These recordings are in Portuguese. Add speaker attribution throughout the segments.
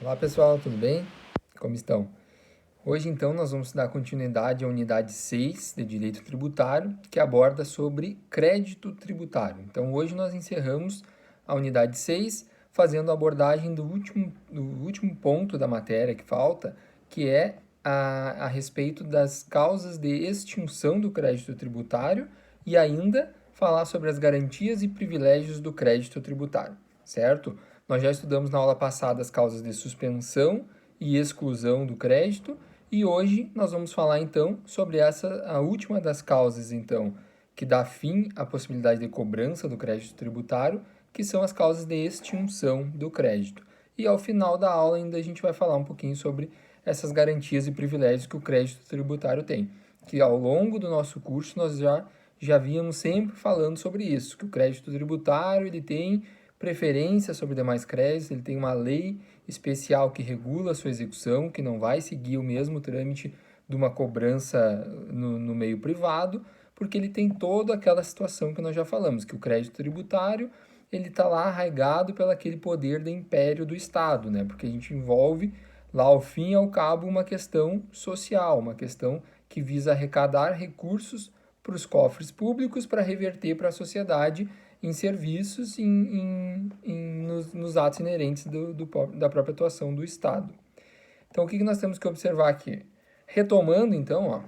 Speaker 1: Olá pessoal, tudo bem? Como estão? Hoje então nós vamos dar continuidade à unidade 6 de Direito Tributário, que aborda sobre crédito tributário. Então hoje nós encerramos a unidade 6, fazendo a abordagem do último ponto da matéria que falta, que é a respeito das causas de extinção do crédito tributário e ainda falar sobre as garantias e privilégios do crédito tributário, certo? Nós já estudamos na aula passada as causas de suspensão e exclusão do crédito e hoje nós vamos falar então sobre a última das causas então que dá fim à possibilidade de cobrança do crédito tributário, que são as causas de extinção do crédito. E ao final da aula ainda a gente vai falar um pouquinho sobre essas garantias e privilégios que o crédito tributário tem, que ao longo do nosso curso nós já víamos sempre falando sobre isso, que o crédito tributário ele tem preferência sobre demais créditos, ele tem uma lei especial que regula a sua execução, que não vai seguir o mesmo trâmite de uma cobrança no meio privado, porque ele tem toda aquela situação que nós já falamos, que o crédito tributário ele está lá arraigado pelo aquele poder de império do Estado, né? Porque a gente envolve lá ao fim e ao cabo uma questão social, uma questão que visa arrecadar recursos para os cofres públicos para reverter para a sociedade em serviços, nos atos inerentes da própria atuação do Estado. Então, o que nós temos que observar aqui? Retomando, então, ó,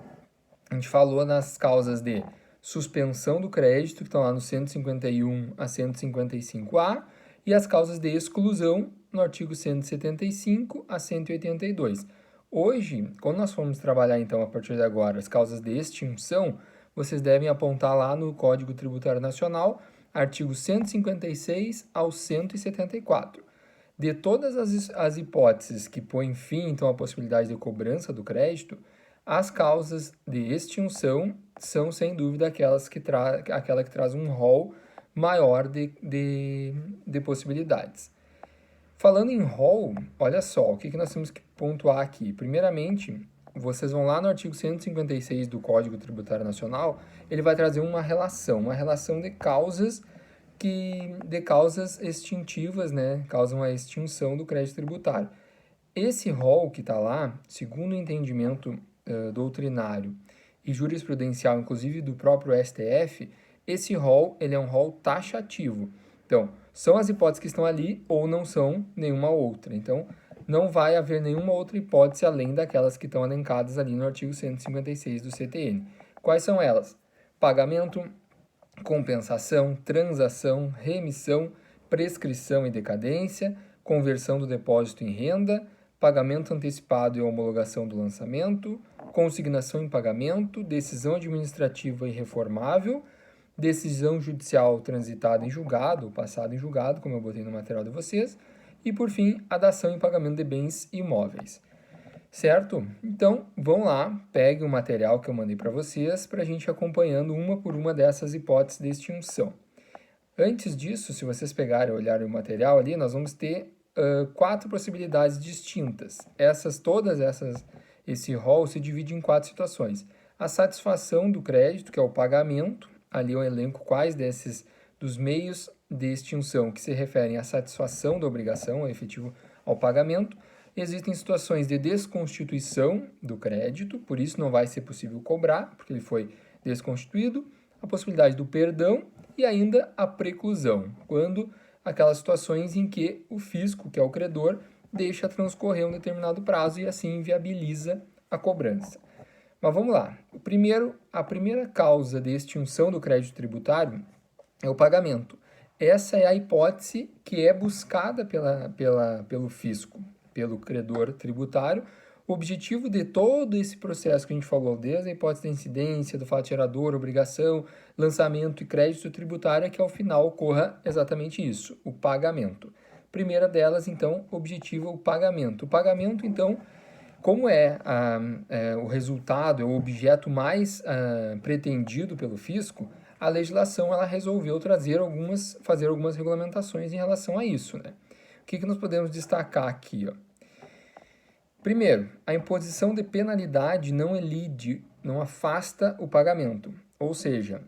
Speaker 1: a gente falou nas causas de suspensão do crédito, que estão lá no 151 a 155A, e as causas de exclusão, no artigo 175 a 182. Hoje, quando nós formos trabalhar, então, a partir de agora, as causas de extinção, vocês devem apontar lá no Código Tributário Nacional, artigo 156 ao 174. De todas as hipóteses que põem fim, então, à possibilidade de cobrança do crédito, as causas de extinção são, sem dúvida, aquela que traz um rol maior de possibilidades. Falando em rol, olha só, o que nós temos que pontuar aqui? Primeiramente, vocês vão lá no artigo 156 do Código Tributário Nacional, ele vai trazer uma relação de causas extintivas, né, causam a extinção do crédito tributário. Esse rol que está lá, segundo o entendimento doutrinário e jurisprudencial, inclusive do próprio STF, esse rol ele é um rol taxativo. Então, são as hipóteses que estão ali ou não são nenhuma outra. Então, não vai haver nenhuma outra hipótese além daquelas que estão elencadas ali no artigo 156 do CTN. Quais são elas? Pagamento, compensação, transação, remissão, prescrição e decadência, conversão do depósito em renda, pagamento antecipado e homologação do lançamento, consignação em pagamento, decisão administrativa irreformável, decisão judicial transitada em julgado, passada em julgado, como eu botei no material de vocês, e por fim, a dação em pagamento de bens imóveis. Certo? Então, vão lá, pegue o material que eu mandei para vocês para a gente ir acompanhando uma por uma dessas hipóteses de extinção. Antes disso, se vocês pegarem e olharem o material ali, nós vamos ter 4 possibilidades distintas. Esse rol se divide em 4 situações. A satisfação do crédito, que é o pagamento, ali eu elenco quais dos meios de extinção que se referem à satisfação da obrigação, efetivo ao pagamento. Existem situações de desconstituição do crédito, por isso não vai ser possível cobrar, porque ele foi desconstituído. A possibilidade do perdão e ainda a preclusão, quando aquelas situações em que o fisco, que é o credor, deixa transcorrer um determinado prazo e assim inviabiliza a cobrança. Mas vamos lá. A primeira causa de extinção do crédito tributário é o pagamento. Essa é a hipótese que é buscada pelo fisco, pelo credor tributário. O objetivo de todo esse processo que a gente falou, desde a hipótese da incidência, do fato gerador, obrigação, lançamento e crédito tributário, é que ao final ocorra exatamente isso, o pagamento. Primeira delas, então, objetivo o pagamento. O pagamento, então, como o resultado, é o objeto mais pretendido pelo fisco, a legislação ela resolveu fazer algumas regulamentações em relação a isso, né? O que nós podemos destacar aqui, ó? Primeiro, a imposição de penalidade não elide, não afasta o pagamento. Ou seja,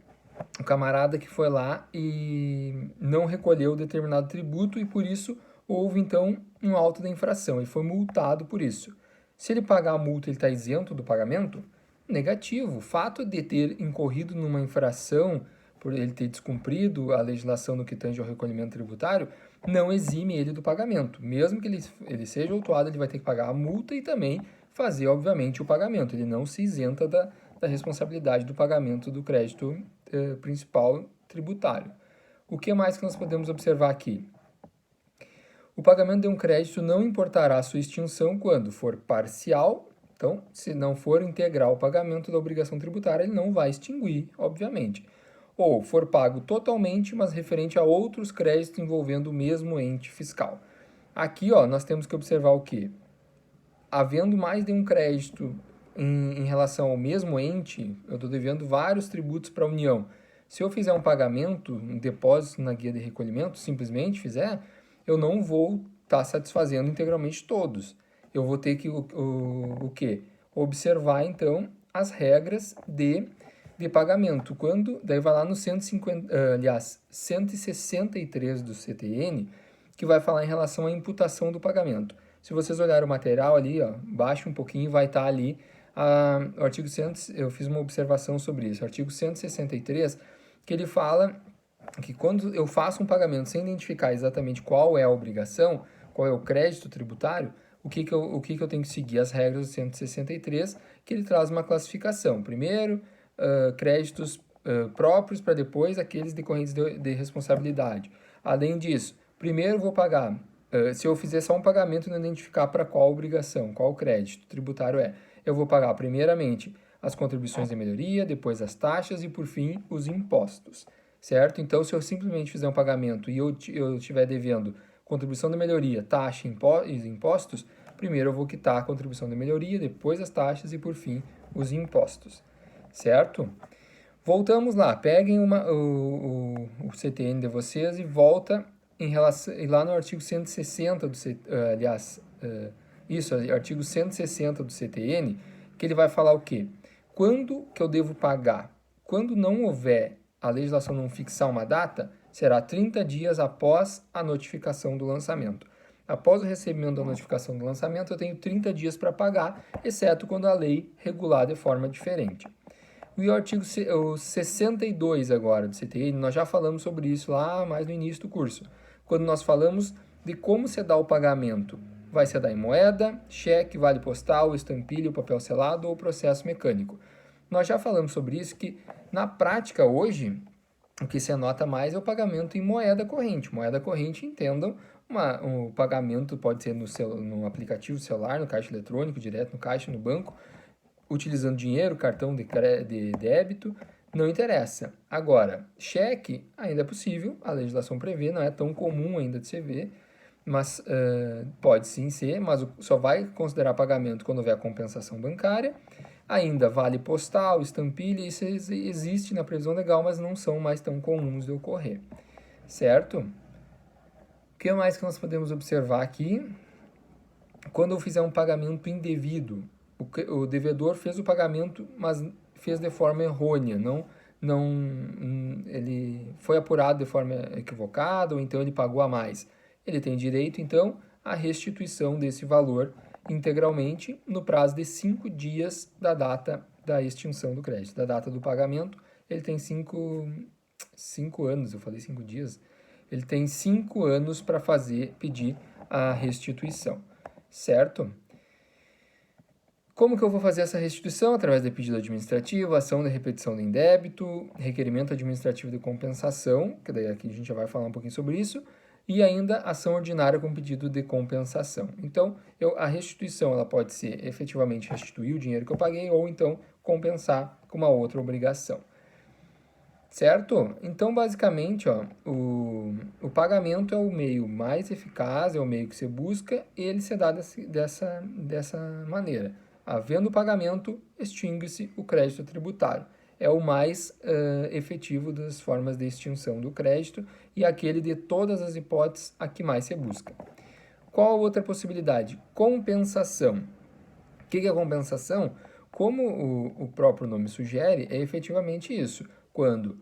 Speaker 1: o camarada que foi lá e não recolheu determinado tributo e por isso houve então um auto da infração, ele foi multado por isso. Se ele pagar a multa, ele está isento do pagamento? Negativo. O fato de ter incorrido numa infração, por ele ter descumprido a legislação no que tange ao recolhimento tributário, não exime ele do pagamento. Mesmo que ele seja autuado, ele vai ter que pagar a multa e também fazer, obviamente, o pagamento. Ele não se isenta da responsabilidade do pagamento do crédito principal tributário. O que mais que nós podemos observar aqui? O pagamento de um crédito não importará a sua extinção quando for parcial. Então, se não for integral o pagamento da obrigação tributária, ele não vai extinguir, obviamente. Ou for pago totalmente, mas referente a outros créditos envolvendo o mesmo ente fiscal. Aqui, nós temos que observar o quê? Havendo mais de um crédito em relação ao mesmo ente, eu estou devendo vários tributos para a União. Se eu fizer um pagamento, um depósito na guia de recolhimento, simplesmente fizer, eu não vou estar satisfazendo integralmente todos. Eu vou ter que o quê? Observar, então, as regras de pagamento. Daí vai lá no 163 do CTN, que vai falar em relação à imputação do pagamento. Se vocês olharem o material ali, baixa um pouquinho, vai estar ali o artigo 100, eu fiz uma observação sobre isso, o artigo 163, que ele fala que quando eu faço um pagamento sem identificar exatamente qual é a obrigação, qual é o crédito tributário, o que eu tenho que seguir? As regras do 163, que ele traz uma classificação. Primeiro, créditos próprios, para depois aqueles decorrentes de responsabilidade. Além disso, primeiro eu vou pagar, se eu fizer só um pagamento e não identificar para qual obrigação, qual crédito tributário eu vou pagar primeiramente as contribuições de melhoria, depois as taxas e, por fim, os impostos. Certo? Então, se eu simplesmente fizer um pagamento e eu estiver devendo contribuição de melhoria, taxa e impostos, primeiro eu vou quitar a contribuição de melhoria, depois as taxas e, por fim, os impostos. Certo? Voltamos lá, peguem o CTN de vocês e volta lá no artigo 160 do artigo 160 do CTN, que ele vai falar o quê? Quando que eu devo pagar? Quando não houver, a legislação não fixar uma data, será 30 dias após a notificação do lançamento. Após o recebimento da notificação do lançamento, eu tenho 30 dias para pagar, exceto quando a lei regular de forma diferente. E o artigo 62 agora do CTN, nós já falamos sobre isso lá mais no início do curso, quando nós falamos de como se dá o pagamento. Vai se dar em moeda, cheque, vale postal, estampilha, papel selado ou processo mecânico. Nós já falamos sobre isso, que na prática hoje, o que se anota mais é o pagamento em moeda corrente. Moeda corrente, entendam, o pagamento pode ser no aplicativo celular, no caixa eletrônico, direto no caixa, no banco, utilizando dinheiro, cartão de débito, não interessa. Agora, cheque ainda é possível, a legislação prevê, não é tão comum ainda de se ver, mas pode sim ser, mas só vai considerar pagamento quando houver a compensação bancária. Ainda vale postal, estampilha, isso existe na previsão legal, mas não são mais tão comuns de ocorrer, certo? O que mais que nós podemos observar aqui? Quando eu fizer um pagamento indevido, o devedor fez o pagamento, mas fez de forma errônea, ele foi apurado de forma equivocada, ou então ele pagou a mais. Ele tem direito, então, à restituição desse valor integralmente no prazo de 5 dias da data da extinção do crédito, da data do pagamento. Ele tem 5 anos, eu falei 5 dias, ele tem 5 anos para pedir a restituição, certo? Como que eu vou fazer essa restituição? Através de pedido administrativo, ação de repetição de indébito, requerimento administrativo de compensação, que daí aqui a gente já vai falar um pouquinho sobre isso, e ainda ação ordinária com pedido de compensação. Então, a restituição ela pode ser efetivamente restituir o dinheiro que eu paguei ou então compensar com uma outra obrigação. Certo? Então, basicamente, o pagamento é o meio mais eficaz, é o meio que você busca, e ele se dá dessa maneira. Havendo pagamento, extingue-se o crédito tributário. É o mais efetivo das formas de extinção do crédito e aquele de todas as hipóteses a que mais se busca. Qual a outra possibilidade? Compensação. O que é compensação? Como o próprio nome sugere, é efetivamente isso. Quando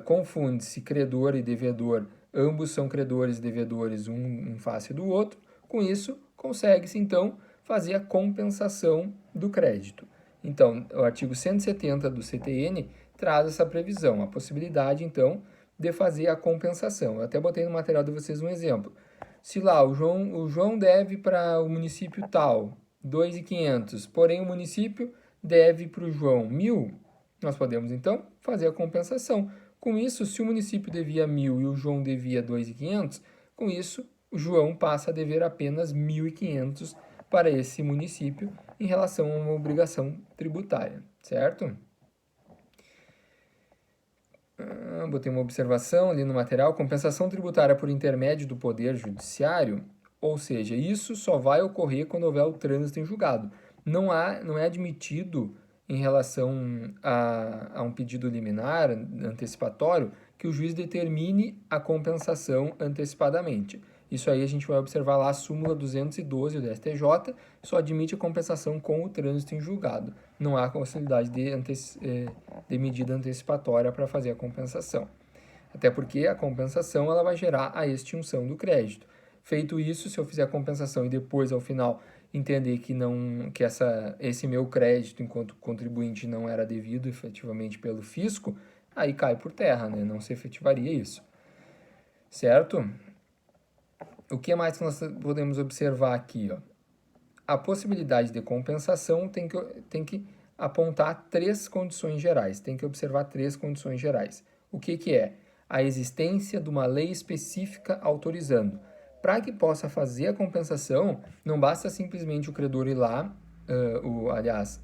Speaker 1: confunde-se credor e devedor, ambos são credores e devedores, um em face do outro, Com isso, consegue-se, então, fazer a compensação do crédito. Então, o artigo 170 do CTN traz essa previsão, a possibilidade, então, de fazer a compensação. Eu até botei no material de vocês um exemplo. Se lá o João deve para o município tal 2.500, porém o município deve para o João 1.000, nós podemos então fazer a compensação. Com isso, se o município devia 1.000 e o João devia 2.500, com isso o João passa a dever apenas 1.500 para esse município em relação a uma obrigação tributária, certo? Botei uma observação ali no material, compensação tributária por intermédio do Poder Judiciário, ou seja, isso só vai ocorrer quando houver o trânsito em julgado. Não é admitido, em relação a um pedido liminar antecipatório, que o juiz determine a compensação antecipadamente. Isso aí a gente vai observar lá a súmula 212 do STJ, só admite a compensação com o trânsito em julgado. Não há possibilidade de medida antecipatória para fazer a compensação. Até porque a compensação ela vai gerar a extinção do crédito. Feito isso, se eu fizer a compensação e depois, ao final, entender que esse meu crédito enquanto contribuinte não era devido efetivamente pelo fisco, aí cai por terra, né? Não se efetivaria isso. Certo? O que mais que nós podemos observar aqui? Ó? A possibilidade de compensação tem que apontar 3 condições gerais, tem que observar 3 condições gerais. O que é? A existência de uma lei específica autorizando. Para que possa fazer a compensação, não basta simplesmente o credor ir lá,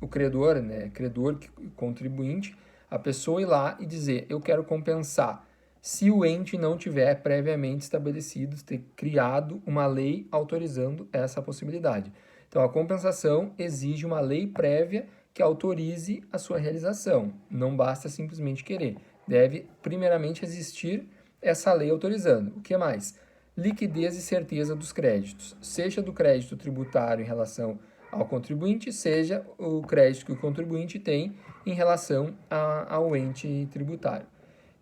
Speaker 1: o credor, né, credor contribuinte, a pessoa ir lá e dizer, eu quero compensar, se o ente não tiver previamente estabelecido, ter criado uma lei autorizando essa possibilidade. Então, a compensação exige uma lei prévia que autorize a sua realização. Não basta simplesmente querer. Deve, primeiramente, existir essa lei autorizando. O que mais? Liquidez e certeza dos créditos, seja do crédito tributário em relação ao contribuinte, seja o crédito que o contribuinte tem em relação ao ente tributário.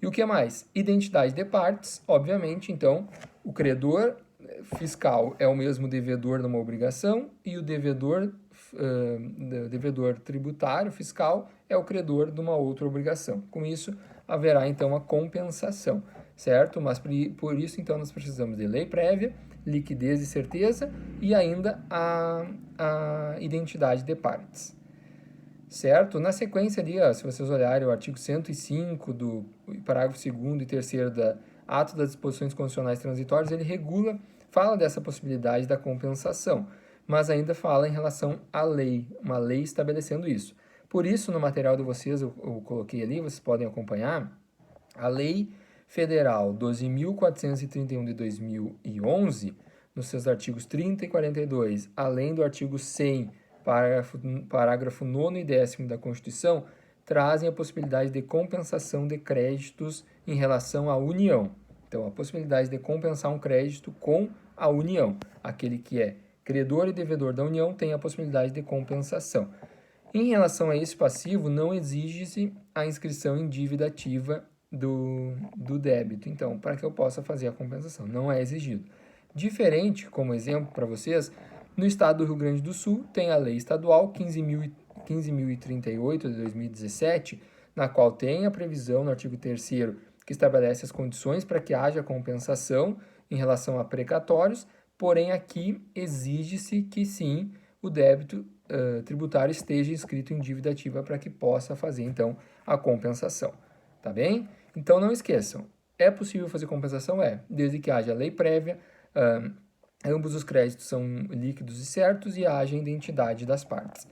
Speaker 1: E o que mais? Identidade de partes, obviamente, então, o credor fiscal é o mesmo devedor numa obrigação e o devedor tributário fiscal é o credor de uma outra obrigação. Com isso, haverá então a compensação, certo? Mas por isso, então, nós precisamos de lei prévia, liquidez e certeza e ainda a identidade de partes. Certo? Na sequência ali, ó, se vocês olharem o artigo 105 do parágrafo 2º e 3º da Ato das Disposições Constitucionais Transitórias, ele fala dessa possibilidade da compensação, mas ainda fala em relação à lei, uma lei estabelecendo isso. Por isso, no material de vocês, eu coloquei ali, vocês podem acompanhar, a Lei Federal 12.431 de 2011, nos seus artigos 30 e 42, além do artigo 100, parágrafo 9º e 10º da Constituição, trazem a possibilidade de compensação de créditos em relação à União. Então, a possibilidade de compensar um crédito com a União. Aquele que é credor e devedor da União tem a possibilidade de compensação. Em relação a esse passivo, não exige-se a inscrição em dívida ativa do débito. Então, para que eu possa fazer a compensação, não é exigido. Diferente, como exemplo para vocês, no estado do Rio Grande do Sul, tem a lei estadual 15.038 de 2017, na qual tem a previsão no artigo 3º que estabelece as condições para que haja compensação em relação a precatórios, porém aqui exige-se que sim, o débito tributário esteja inscrito em dívida ativa para que possa fazer então a compensação, tá bem? Então não esqueçam, é possível fazer compensação? Desde que haja lei prévia, ambos os créditos são líquidos e certos e haja identidade das partes.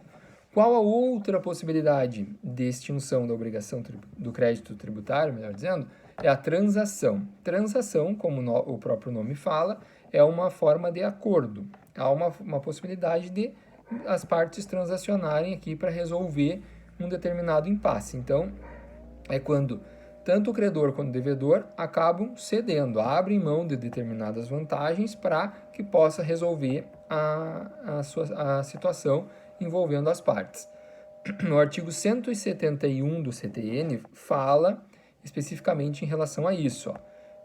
Speaker 1: Qual a outra possibilidade de extinção da obrigação do crédito tributário, melhor dizendo, é a transação. Transação, como o próprio nome fala, é uma forma de acordo. Há uma possibilidade de as partes transacionarem aqui para resolver um determinado impasse. Então, é quando tanto o credor quanto o devedor acabam cedendo, abrem mão de determinadas vantagens para que possa resolver a situação envolvendo as partes. No artigo 171 do CTN fala especificamente em relação a isso.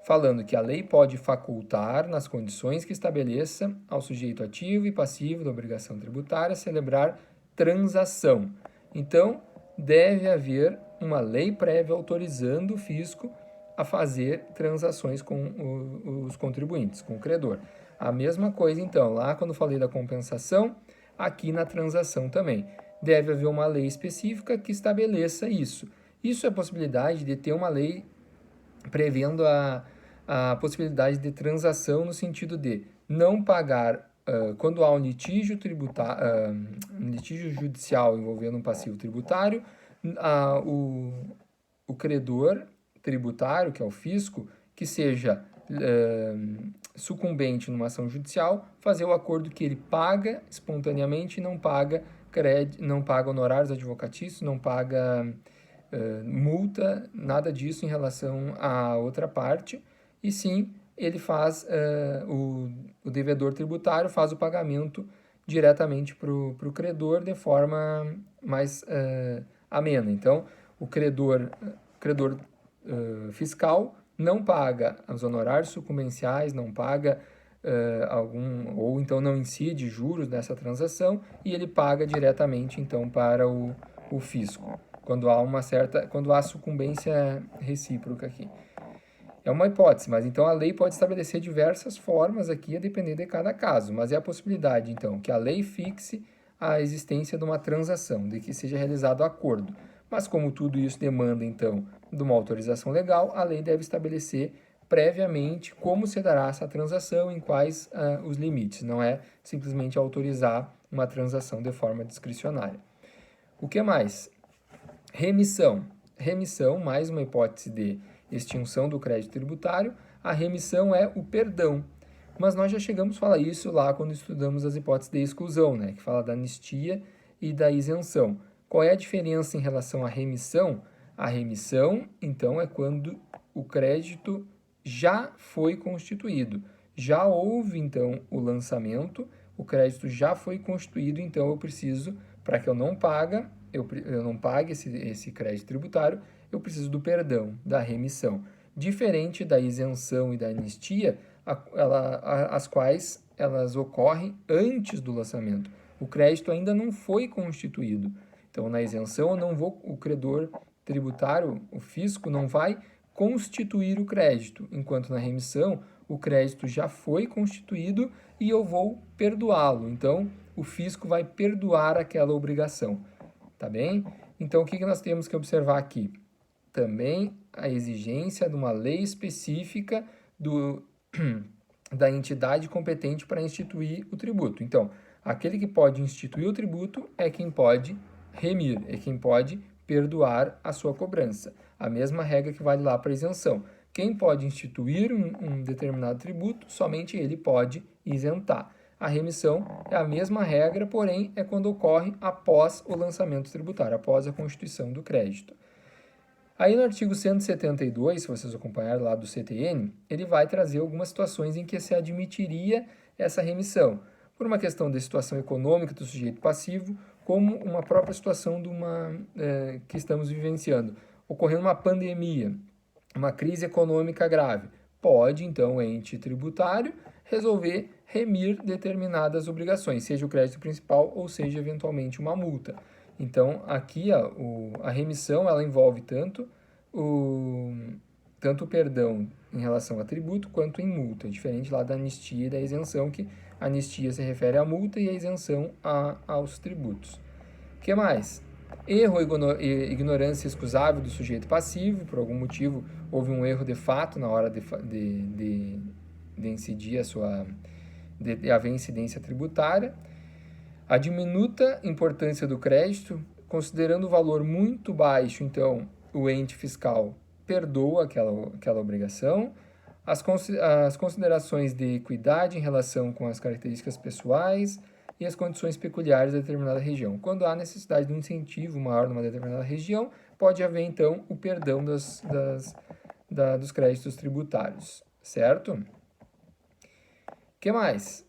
Speaker 1: falando que a lei pode facultar, nas condições que estabeleça, ao sujeito ativo e passivo da obrigação tributária celebrar transação. Então, deve haver uma lei prévia autorizando o fisco a fazer transações com os contribuintes, com o credor. A mesma coisa, então, lá quando falei da compensação, aqui na transação também. Deve haver uma lei específica que estabeleça isso. Isso é a possibilidade de ter uma lei prevendo a possibilidade de transação no sentido de não pagar quando há um litígio um litígio judicial envolvendo um passivo tributário, o credor tributário, que é o fisco, que seja sucumbente numa ação judicial, fazer o acordo que ele paga espontaneamente e não paga não paga honorários advocatícios, não paga multa, nada disso em relação à outra parte, e sim ele faz, o devedor tributário faz o pagamento diretamente para o credor de forma mais amena. Então, o credor fiscal não paga os honorários sucumbenciais, não paga ou então não incide juros nessa transação e ele paga diretamente então para o fisco, quando há sucumbência recíproca aqui. É uma hipótese, mas então a lei pode estabelecer diversas formas aqui a depender de cada caso, mas é a possibilidade então que a lei fixe a existência de uma transação, de que seja realizado acordo. Mas como tudo isso demanda então de uma autorização legal, a lei deve estabelecer previamente como se dará essa transação, em quais os limites, não é simplesmente autorizar uma transação de forma discricionária. O que mais? Remissão. Remissão, mais uma hipótese de extinção do crédito tributário. A remissão é o perdão. Mas nós já chegamos a falar isso lá quando estudamos as hipóteses de exclusão, né? Que fala da anistia e da isenção. Qual é a diferença em relação à remissão? A remissão, então, é quando o crédito já foi constituído. Já houve, então, o lançamento, o crédito já foi constituído, então eu preciso, para que eu não pague esse crédito tributário, eu preciso do perdão, da remissão. Diferente da isenção e da anistia, as quais elas ocorrem antes do lançamento. O crédito ainda não foi constituído. Então, na isenção, o credor tributário, o fisco, não vai constituir o crédito, enquanto na remissão, o crédito já foi constituído e eu vou perdoá-lo. Então, o fisco vai perdoar aquela obrigação. Tá bem? Então, o que nós temos que observar aqui? Também a exigência de uma lei específica da entidade competente para instituir o tributo. Então, aquele que pode instituir o tributo é quem pode remir, é quem pode perdoar a sua cobrança. A mesma regra que vale lá para a isenção. Quem pode instituir um determinado tributo, somente ele pode isentar. A remissão é a mesma regra, porém é quando ocorre após o lançamento tributário, após a constituição do crédito. Aí no artigo 172, se vocês acompanharem lá do CTN, ele vai trazer algumas situações em que se admitiria essa remissão, por uma questão de situação econômica do sujeito passivo, como uma própria situação que estamos vivenciando. Ocorrendo uma pandemia, uma crise econômica grave, pode, então, o ente tributário resolver remir determinadas obrigações, seja o crédito principal ou seja, eventualmente, uma multa. Então, aqui a remissão ela envolve tanto o perdão em relação a tributo quanto em multa, diferente lá da anistia e da isenção, que a anistia se refere à multa e a isenção aos tributos. O que mais? Erro e ignorância excusável do sujeito passivo, por algum motivo houve um erro de fato na hora de incidir de haver incidência tributária. A diminuta importância do crédito, considerando o valor muito baixo, então o ente fiscal perdoa aquela obrigação. As considerações de equidade em relação com as características pessoais e as condições peculiares de determinada região. Quando há necessidade de um incentivo maior numa determinada região, pode haver, então, o perdão dos créditos tributários, certo? O que mais?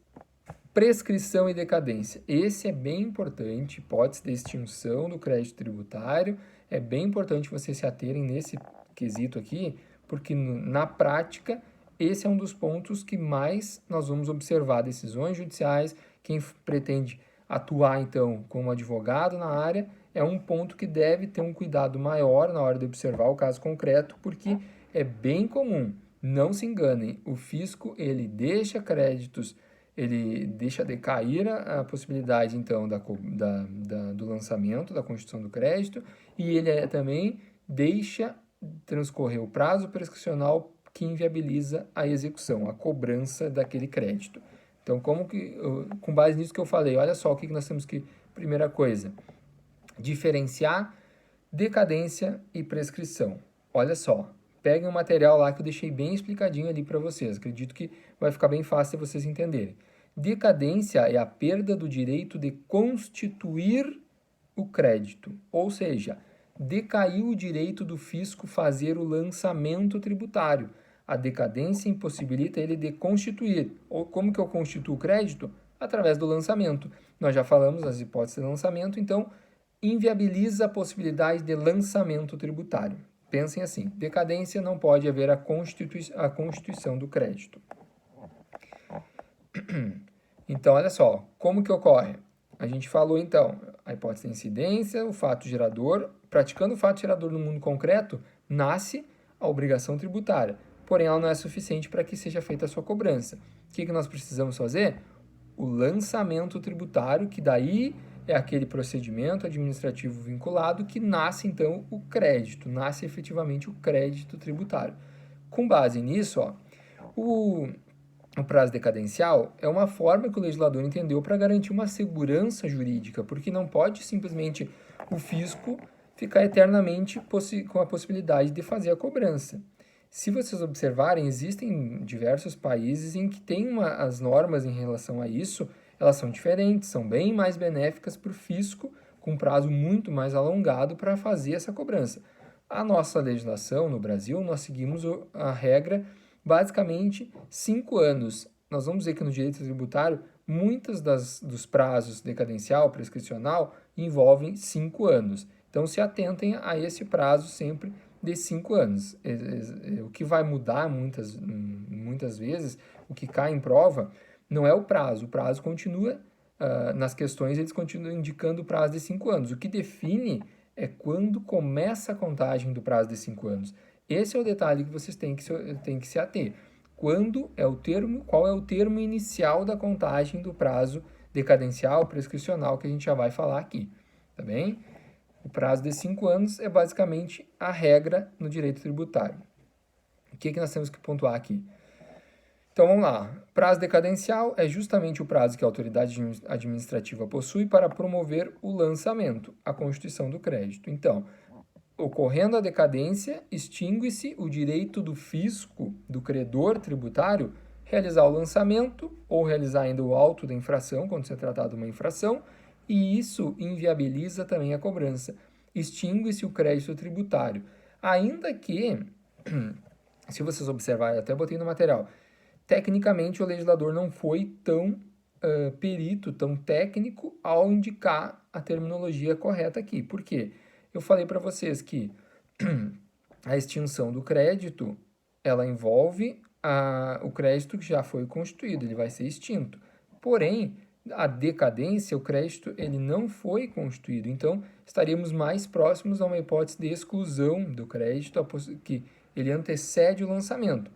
Speaker 1: Prescrição e decadência. Esse é bem importante, hipótese de extinção do crédito tributário. É bem importante vocês se aterem nesse quesito aqui, porque na prática esse é um dos pontos que mais nós vamos observar decisões judiciais. Quem pretende atuar, então, como advogado na área, é um ponto que deve ter um cuidado maior na hora de observar o caso concreto, porque é bem comum, não se enganem, o fisco, ele deixa créditos, ele deixa decair a possibilidade, então, do lançamento, da constituição do crédito, e ele também deixa transcorrer o prazo prescricional que inviabiliza a execução, a cobrança daquele crédito. Então, com base nisso que eu falei, olha só o que nós temos que... Primeira coisa, diferenciar decadência e prescrição. Olha só, peguem o material lá que eu deixei bem explicadinho ali para vocês. Acredito que vai ficar bem fácil de vocês entenderem. Decadência é a perda do direito de constituir o crédito, ou seja, decaiu o direito do fisco fazer o lançamento tributário. A decadência impossibilita ele de constituir. Ou como que eu constituo o crédito? Através do lançamento. Nós já falamos das hipóteses de lançamento, então inviabiliza a possibilidade de lançamento tributário. Pensem assim, decadência não pode haver a constituição do crédito. Então, olha só, como que ocorre? A gente falou, então, a hipótese de incidência, o fato gerador. Praticando o fato gerador no mundo concreto, nasce a obrigação tributária. Porém, ela não é suficiente para que seja feita a sua cobrança. O que nós precisamos fazer? O lançamento tributário, que daí é aquele procedimento administrativo vinculado que nasce, então, o crédito, nasce efetivamente o crédito tributário. Com base nisso, o prazo decadencial é uma forma que o legislador entendeu para garantir uma segurança jurídica, porque não pode simplesmente o fisco ficar eternamente com a possibilidade de fazer a cobrança. Se vocês observarem, existem diversos países em que as normas em relação a isso, elas são diferentes, são bem mais benéficas para o fisco, com prazo muito mais alongado para fazer essa cobrança. A nossa legislação no Brasil, nós seguimos a regra basicamente 5 anos. Nós vamos dizer que no direito tributário, muitos dos prazos decadencial, prescricional, envolvem 5 anos. Então, se atentem a esse prazo sempre de 5 anos. O que vai mudar muitas vezes, o que cai em prova, não é o prazo continua, nas questões eles continuam indicando o prazo de 5 anos. O que define é quando começa a contagem do prazo de 5 anos. Esse é o detalhe que vocês têm que se ater. Qual é o termo inicial da contagem do prazo decadencial, prescricional, que a gente já vai falar aqui, tá bem? O prazo de 5 anos é basicamente a regra no direito tributário. O que nós temos que pontuar aqui? Então, vamos lá. Prazo decadencial é justamente o prazo que a autoridade administrativa possui para promover o lançamento, a constituição do crédito. Então, ocorrendo a decadência, extingue-se o direito do fisco, do credor tributário, realizar o lançamento ou realizar ainda o auto da infração, quando se tratar de uma infração, e isso inviabiliza também a cobrança. Extingue-se o crédito tributário. Ainda que, se vocês observarem, até botei no material, tecnicamente o legislador não foi tão perito, tão técnico ao indicar a terminologia correta aqui. Por quê? Eu falei para vocês que a extinção do crédito, ela envolve o crédito que já foi constituído, ele vai ser extinto. Porém, a decadência, o crédito, ele não foi constituído. Então, estaríamos mais próximos a uma hipótese de exclusão do crédito, que ele antecede o lançamento.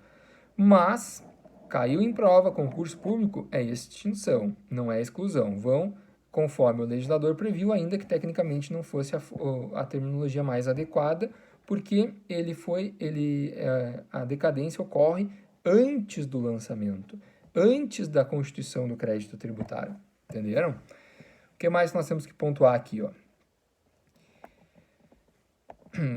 Speaker 1: Mas, caiu em prova, concurso público, é extinção, não é exclusão. Vão conforme o legislador previu, ainda que tecnicamente não fosse a terminologia mais adequada, porque a decadência ocorre antes do lançamento, antes da constituição do crédito tributário. Entenderam? O que mais nós temos que pontuar aqui?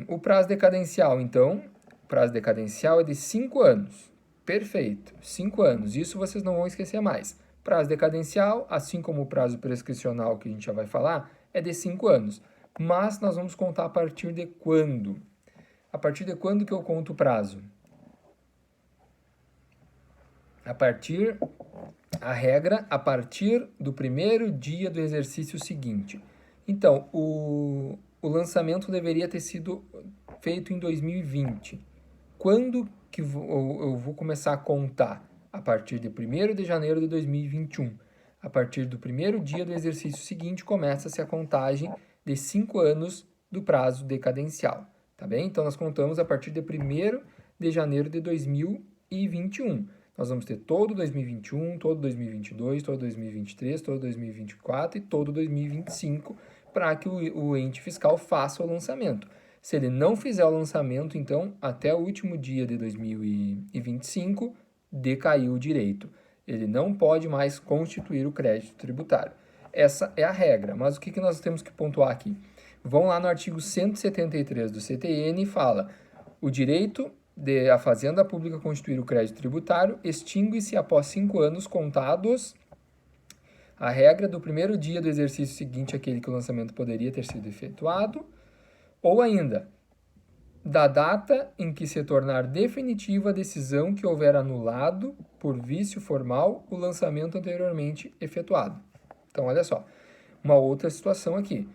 Speaker 1: O prazo decadencial, então, o prazo decadencial é de 5 anos. Perfeito, 5 anos. Isso vocês não vão esquecer mais. Prazo decadencial, assim como o prazo prescricional, que a gente já vai falar, é de 5 anos. Mas nós vamos contar a partir de quando? A partir de quando que eu conto o prazo? A regra, a partir do primeiro dia do exercício seguinte. Então, o lançamento deveria ter sido feito em 2020. quando que eu vou começar a contar? A partir de 1º de janeiro de 2021. A partir do primeiro dia do exercício seguinte, começa-se a contagem de 5 anos do prazo decadencial, tá bem? Então, nós contamos a partir de 1º de janeiro de 2021. Nós vamos ter todo 2021, todo 2022, todo 2023, todo 2024 e todo 2025 para que o ente fiscal faça o lançamento. Se ele não fizer o lançamento, então, até o último dia de 2025, decaiu o direito. Ele não pode mais constituir o crédito tributário. Essa é a regra, mas o que nós temos que pontuar aqui? Vão lá no artigo 173 do CTN e fala: o direito de a Fazenda Pública constituir o crédito tributário extingue-se após 5 anos contados a regra do primeiro dia do exercício seguinte àquele que o lançamento poderia ter sido efetuado, ou ainda, da data em que se tornar definitiva a decisão que houver anulado, por vício formal, o lançamento anteriormente efetuado. Então, olha só, uma outra situação aqui.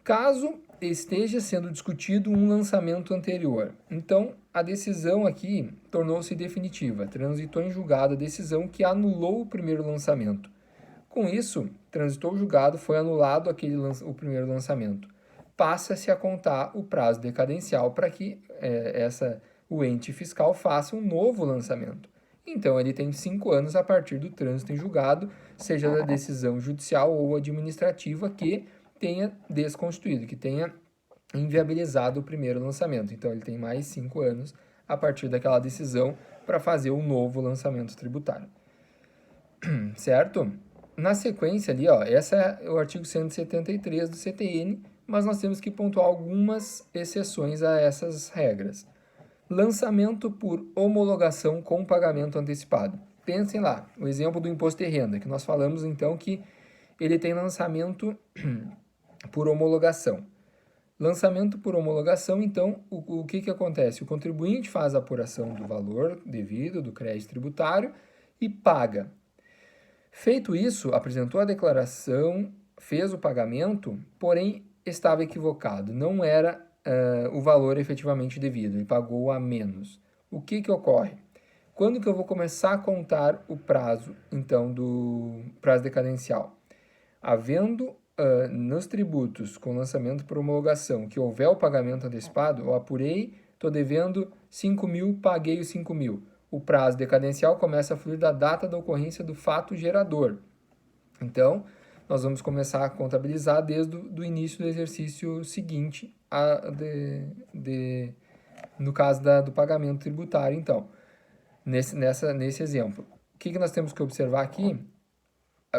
Speaker 1: Caso esteja sendo discutido um lançamento anterior, então a decisão aqui tornou-se definitiva, transitou em julgado a decisão que anulou o primeiro lançamento. Com isso, transitou o julgado, foi anulado o primeiro lançamento. Passa-se a contar o prazo decadencial para que o ente fiscal faça um novo lançamento. Então, ele tem 5 anos a partir do trânsito em julgado, seja da decisão judicial ou administrativa que tenha desconstituído, que tenha inviabilizado o primeiro lançamento. Então, ele tem mais 5 anos a partir daquela decisão para fazer um novo lançamento tributário. Certo? Na sequência ali, ó, esse é o artigo 173 do CTN, mas nós temos que pontuar algumas exceções a essas regras. Lançamento por homologação com pagamento antecipado. Pensem lá, o exemplo do imposto de renda, que nós falamos então que ele tem lançamento por homologação. Lançamento por homologação, então, o que acontece? O contribuinte faz a apuração do valor devido do crédito tributário e paga. Feito isso, apresentou a declaração, fez o pagamento, porém estava equivocado, não era o valor efetivamente devido, ele pagou a menos. O que ocorre? Quando que eu vou começar a contar o prazo, então, do prazo decadencial? Havendo nos tributos com lançamento por homologação que houver o pagamento antecipado, eu apurei, estou devendo 5 mil, paguei os 5 mil. O prazo decadencial começa a fluir da data da ocorrência do fato gerador. Então, nós vamos começar a contabilizar desde o início do exercício seguinte, no caso do pagamento tributário. Então, nesse exemplo, o que nós temos que observar aqui?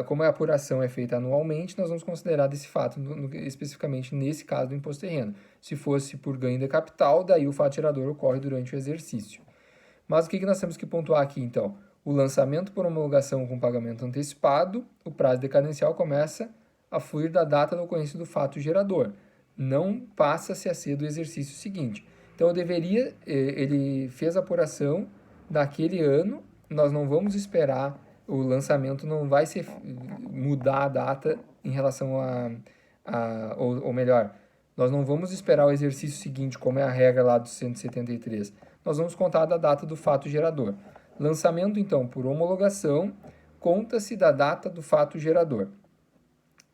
Speaker 1: Como a apuração é feita anualmente, nós vamos considerar desse fato, especificamente nesse caso do imposto de renda. Se fosse por ganho de capital, daí o fato gerador ocorre durante o exercício. Mas o que nós temos que pontuar aqui, então? O lançamento por homologação com pagamento antecipado, o prazo decadencial começa a fluir da data da ocorrência do fato gerador. Não passa-se a ser do exercício seguinte. Então, ele fez a apuração daquele ano, nós não vamos esperar, o lançamento não vai mudar a data em relação ou melhor, nós não vamos esperar o exercício seguinte, como é a regra lá do 173. Nós vamos contar da data do fato gerador. Lançamento, então, por homologação, conta-se da data do fato gerador.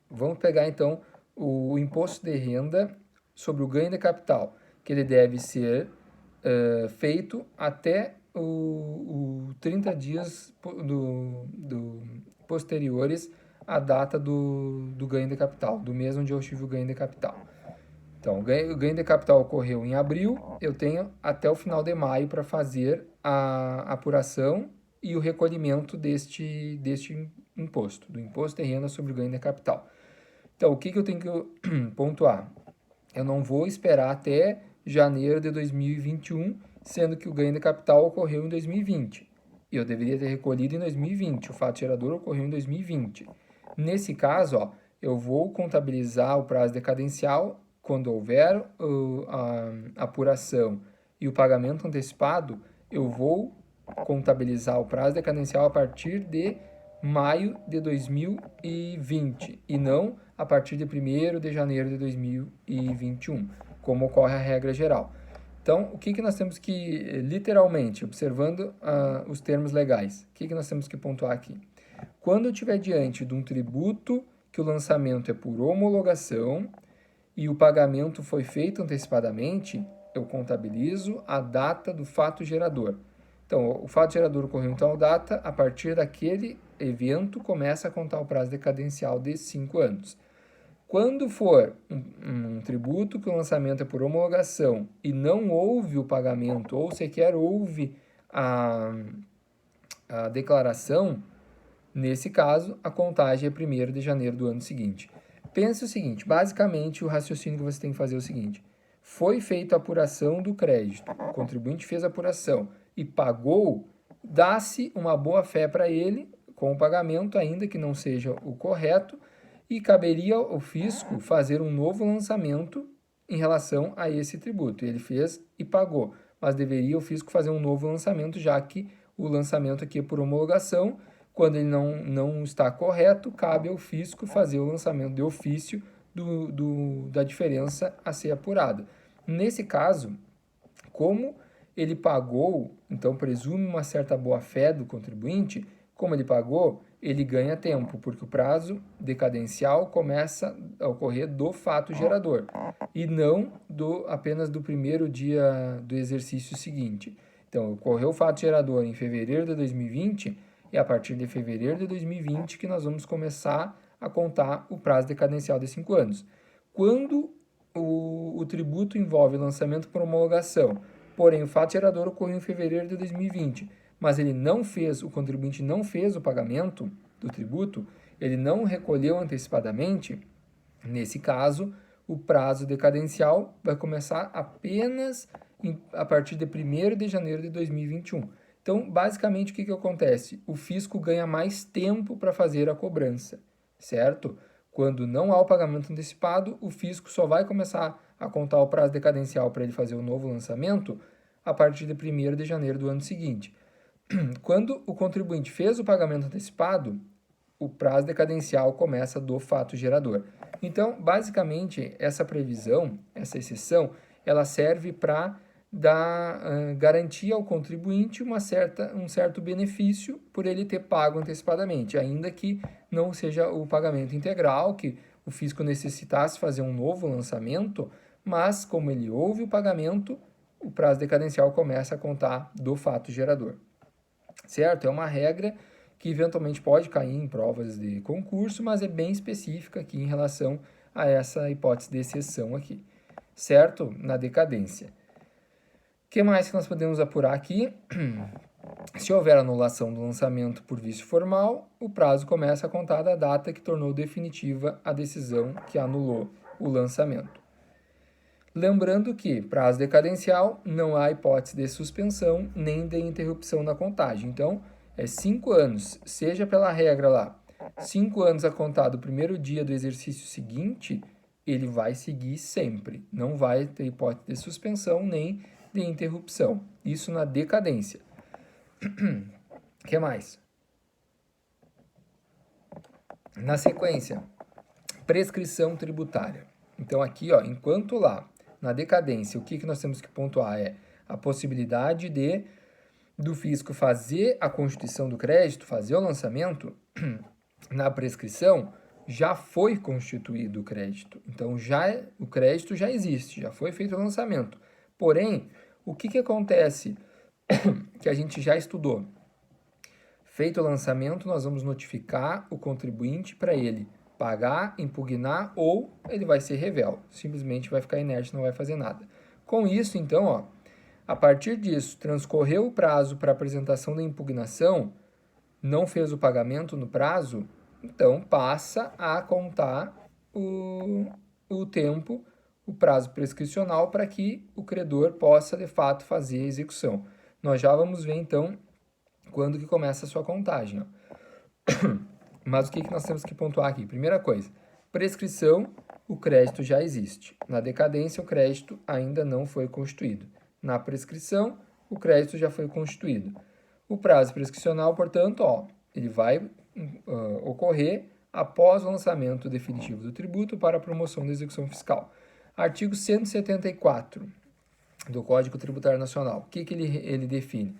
Speaker 1: Vamos pegar, então, o imposto de renda sobre o ganho de capital, que ele deve ser feito até o 30 dias posteriores à data do ganho de capital, do mês onde eu tive o ganho de capital. Então, o ganho de capital ocorreu em abril, eu tenho até o final de maio para fazer a apuração e o recolhimento deste imposto, do imposto de renda sobre o ganho de capital. Então, o que eu tenho que pontuar? Eu não vou esperar até janeiro de 2021, sendo que o ganho de capital ocorreu em 2020. E eu deveria ter recolhido em 2020, o fato gerador ocorreu em 2020. Nesse caso, ó, eu vou contabilizar o prazo decadencial quando houver a apuração e o pagamento antecipado, eu vou contabilizar o prazo decadencial a partir de maio de 2020 e não a partir de 1º de janeiro de 2021, como ocorre a regra geral. Então, o que nós temos que, literalmente, observando os termos legais, o que nós temos que pontuar aqui? Quando eu estiver diante de um tributo que o lançamento é por homologação e o pagamento foi feito antecipadamente, eu contabilizo a data do fato gerador. Então, o fato gerador ocorreu em tal data, a partir daquele evento começa a contar o prazo decadencial de 5 anos. Quando for um tributo que o lançamento é por homologação e não houve o pagamento, ou sequer houve a declaração, nesse caso, a contagem é 1º de janeiro do ano seguinte. Pense o seguinte, basicamente o raciocínio que você tem que fazer é o seguinte: foi feita a apuração do crédito, o contribuinte fez a apuração e pagou, dá-se uma boa-fé para ele com o pagamento, ainda que não seja o correto, e caberia ao fisco fazer um novo lançamento em relação a esse tributo. Ele fez e pagou, mas deveria o fisco fazer um novo lançamento, já que o lançamento aqui é por homologação. Quando ele não está correto, cabe ao fisco fazer o lançamento de ofício da diferença a ser apurada. Nesse caso, como ele pagou, então presume uma certa boa-fé do contribuinte, como ele pagou, ele ganha tempo, porque o prazo decadencial começa a ocorrer do fato gerador e não apenas do primeiro dia do exercício seguinte. Então, ocorreu o fato gerador em fevereiro de 2020 e a partir de fevereiro de 2020 que nós vamos começar a contar o prazo decadencial de 5 anos. Quando o tributo envolve lançamento por homologação, porém o fato gerador ocorreu em fevereiro de 2020, mas o contribuinte não fez o pagamento do tributo, ele não recolheu antecipadamente, nesse caso, o prazo decadencial vai começar apenas a partir de 1º de janeiro de 2021. Então, basicamente, o que acontece? O fisco ganha mais tempo para fazer a cobrança, certo? Quando não há o pagamento antecipado, o fisco só vai começar a contar o prazo decadencial para ele fazer o novo lançamento a partir de 1º de janeiro do ano seguinte. Quando o contribuinte fez o pagamento antecipado, o prazo decadencial começa do fato gerador. Então, basicamente, essa previsão, essa exceção, ela serve para dar garantia ao contribuinte um certo benefício por ele ter pago antecipadamente, ainda que não seja o pagamento integral, que o fisco necessitasse fazer um novo lançamento, mas como ele houve o pagamento, o prazo decadencial começa a contar do fato gerador. Certo? É uma regra que eventualmente pode cair em provas de concurso, mas é bem específica aqui em relação a essa hipótese de exceção aqui, certo? Na decadência. O que mais que nós podemos apurar aqui? Se houver anulação do lançamento por vício formal, o prazo começa a contar da data que tornou definitiva a decisão que anulou o lançamento. Lembrando que, prazo decadencial, não há hipótese de suspensão nem de interrupção na contagem. Então, é 5 anos, seja pela regra lá, 5 anos a contar do primeiro dia do exercício seguinte, ele vai seguir sempre. Não vai ter hipótese de suspensão nem de interrupção. Isso na decadência. O que mais? Na sequência, prescrição tributária. Então, aqui, ó, enquanto lá, na decadência, o que nós temos que pontuar é a possibilidade do fisco fazer a constituição do crédito, fazer o lançamento. Na prescrição, já foi constituído o crédito. Então, o crédito já existe, já foi feito o lançamento. Porém, o que acontece que a gente já estudou? Feito o lançamento, nós vamos notificar o contribuinte para ele pagar, impugnar ou ele vai ser revel. Simplesmente vai ficar inerte, não vai fazer nada. Com isso, então, ó, a partir disso, transcorreu o prazo para apresentação da impugnação, não fez o pagamento no prazo, então passa a contar o tempo, o prazo prescricional para que o credor possa, de fato, fazer a execução. Nós já vamos ver, então, quando que começa a sua contagem. Ó. Mas o que nós temos que pontuar aqui? Primeira coisa, prescrição, o crédito já existe. Na decadência, o crédito ainda não foi constituído. Na prescrição, o crédito já foi constituído. O prazo prescricional, portanto, ó, ele vai ocorrer após o lançamento definitivo do tributo para a promoção da execução fiscal. Artigo 174. do Código Tributário Nacional. O que ele define?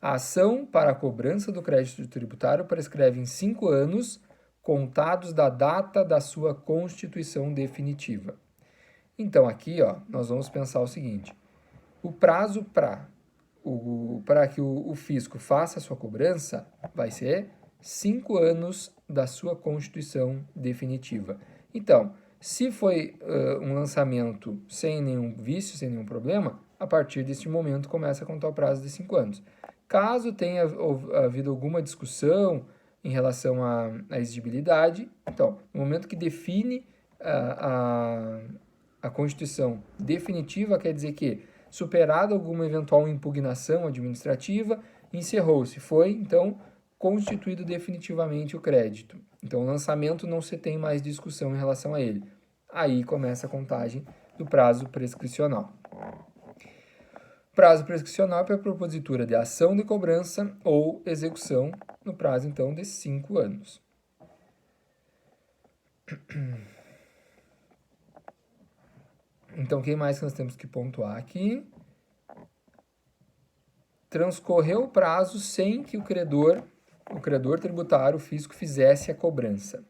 Speaker 1: A ação para a cobrança do crédito tributário prescreve em 5 anos, contados da data da sua constituição definitiva. Então, aqui, nós vamos pensar o seguinte: o prazo para que o fisco faça a sua cobrança vai ser 5 anos da sua constituição definitiva. Então, se foi um lançamento sem nenhum vício, sem nenhum problema, a partir deste momento começa a contar o prazo de 5 anos. Caso tenha havido alguma discussão em relação à exigibilidade, então, no momento que define a constituição definitiva, quer dizer que, superada alguma eventual impugnação administrativa, encerrou-se. Foi, então, constituído definitivamente o crédito. Então, o lançamento não se tem mais discussão em relação a ele. Aí começa a contagem do prazo prescricional. Prazo prescricional é para a propositura de ação de cobrança ou execução no prazo, então, de 5 anos. Então, o que mais que nós temos que pontuar aqui? Transcorreu o prazo sem que o credor tributário, o fisco, fizesse a cobrança.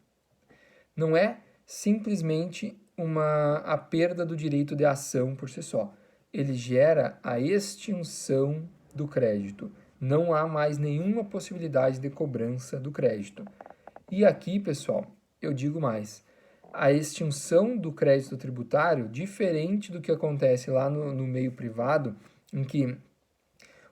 Speaker 1: Não é simplesmente a perda do direito de ação por si só. Ele gera a extinção do crédito. Não há mais nenhuma possibilidade de cobrança do crédito. E aqui, pessoal, eu digo mais. A extinção do crédito tributário, diferente do que acontece lá no meio privado, em que